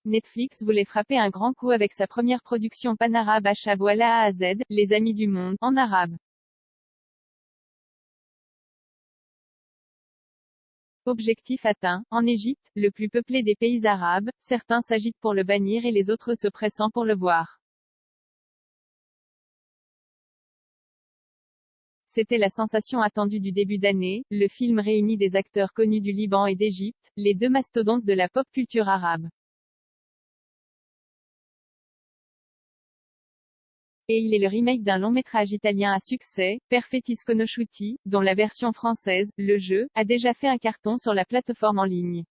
Netflix voulait frapper un grand coup avec sa première production panarabe Achabwala A à Z, Les Amis du Monde, en arabe. Objectif atteint. En Égypte, le plus peuplé des pays arabes, certains s'agitent pour le bannir et les autres se pressant pour le voir. C'était la sensation attendue du début d'année. Le film réunit des acteurs connus du Liban et d'Égypte, les deux mastodontes de la pop culture arabe. Et il est le remake d'un long-métrage italien à succès, Perfetti Sconosciuti, dont la version française, Le Jeu, a déjà fait un carton sur la plateforme en ligne.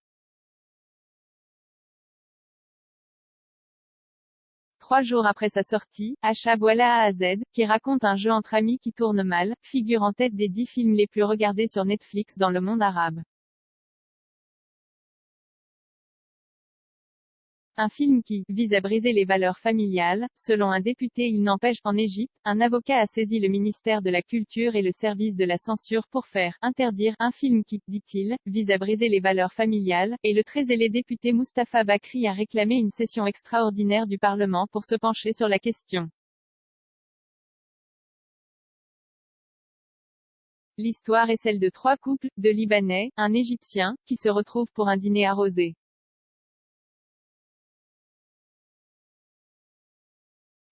3 jours après sa sortie, Achabwala A à Z, qui raconte un jeu entre amis qui tourne mal, figure en tête des 10 films les plus regardés sur Netflix dans le monde arabe. Un film qui vise à briser les valeurs familiales. Selon un député, il n'empêche, en Égypte, un avocat a saisi le ministère de la Culture et le service de la censure pour faire interdire un film qui, dit-il, vise à briser les valeurs familiales, et le très zélé député Mustapha Bakri a réclamé une session extraordinaire du Parlement pour se pencher sur la question. L'histoire est celle de 3 couples, 2 Libanais, un Égyptien, qui se retrouvent pour un dîner arrosé.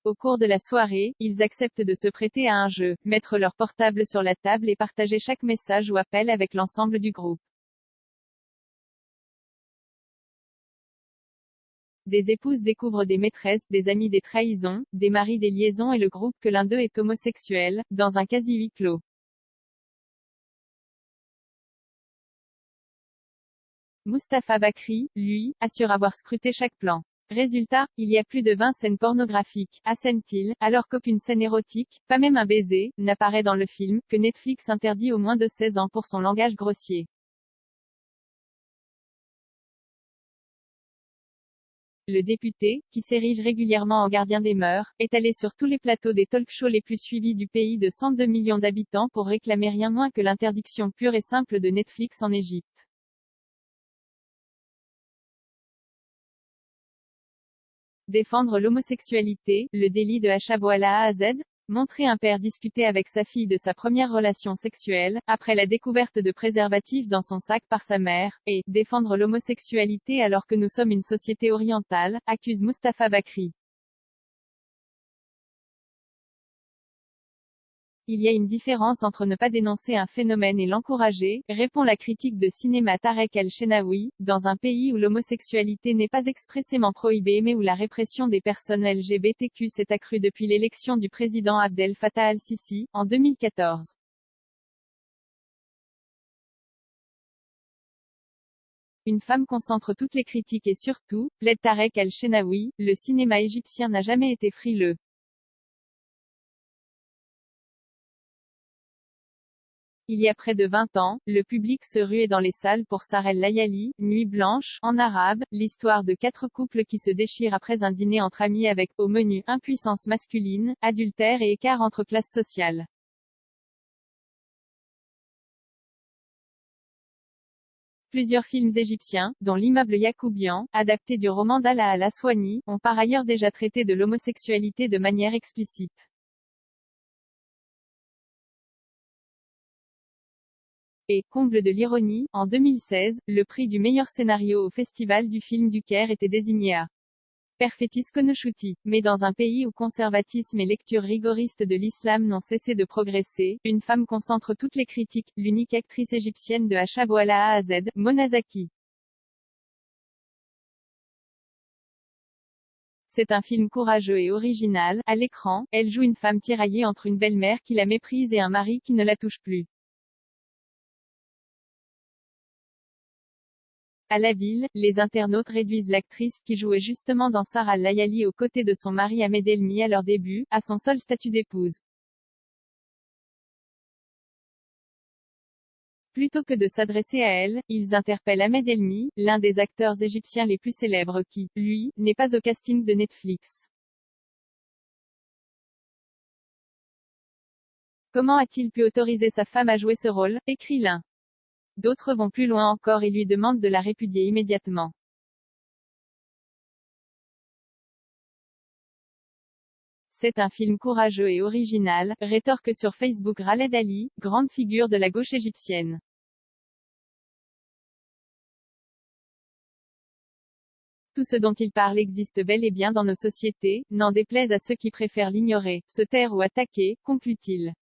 Au cours de la soirée, ils acceptent de se prêter à un jeu, mettre leur portable sur la table et partager chaque message ou appel avec l'ensemble du groupe. Des épouses découvrent des maîtresses, des amis des trahisons, des maris des liaisons et le groupe que l'un d'eux est homosexuel, dans un quasi huis clos. Mustapha Bakri, lui, assure avoir scruté chaque plan. Résultat, il y a plus de 20 scènes pornographiques, assène-t-il, alors qu'aucune scène érotique, pas même un baiser, n'apparaît dans le film, que Netflix interdit aux moins de 16 ans pour son langage grossier. Le député, qui s'érige régulièrement en gardien des mœurs, est allé sur tous les plateaux des talk-shows les plus suivis du pays de 102 millions d'habitants pour réclamer rien moins que l'interdiction pure et simple de Netflix en Égypte. Défendre l'homosexualité, le délit de Achabwala A à Z? Montrer un père discuter avec sa fille de sa première relation sexuelle, après la découverte de préservatifs dans son sac par sa mère, et défendre l'homosexualité alors que nous sommes une société orientale, accuse Mustapha Bakri. Il y a une différence entre ne pas dénoncer un phénomène et l'encourager, répond la critique de cinéma Tarek El-Shenawi, dans un pays où l'homosexualité n'est pas expressément prohibée mais où la répression des personnes LGBTQ s'est accrue depuis l'élection du président Abdel Fattah al-Sisi, en 2014. Une femme concentre toutes les critiques et surtout, plaide Tarek El-Shenawi, le cinéma égyptien n'a jamais été frileux. Il y a près de 20 ans, le public se ruait dans les salles pour Sarah El Layali, Nuit blanche, en arabe, l'histoire de 4 couples qui se déchirent après un dîner entre amis avec, au menu, impuissance masculine, adultère et écart entre classes sociales. Plusieurs films égyptiens, dont L'immeuble Yacoubian, adapté du roman d'Ala al-Aswani, ont par ailleurs déjà traité de l'homosexualité de manière explicite. Et, comble de l'ironie, en 2016, le prix du meilleur scénario au Festival du film du Caire était désigné à Perfetti Sconosciuti. Mais dans un pays où conservatisme et lecture rigoriste de l'islam n'ont cessé de progresser, une femme concentre toutes les critiques, l'unique actrice égyptienne de Achabwala A à Z, Mona Zaki. C'est un film courageux et original. À l'écran, elle joue une femme tiraillée entre une belle-mère qui la méprise et un mari qui ne la touche plus. À la ville, les internautes réduisent l'actrice, qui jouait justement dans Sarah Layali aux côtés de son mari Ahmed Elmi à leur début, à son seul statut d'épouse. Plutôt que de s'adresser à elle, ils interpellent Ahmed Elmi, l'un des acteurs égyptiens les plus célèbres qui, lui, n'est pas au casting de Netflix. Comment a-t-il pu autoriser sa femme à jouer ce rôle, écrit l'un. D'autres vont plus loin encore et lui demandent de la répudier immédiatement. C'est un film courageux et original, rétorque sur Facebook Khaled Ali, grande figure de la gauche égyptienne. Tout ce dont il parle existe bel et bien dans nos sociétés, n'en déplaise à ceux qui préfèrent l'ignorer, se taire ou attaquer, conclut-il.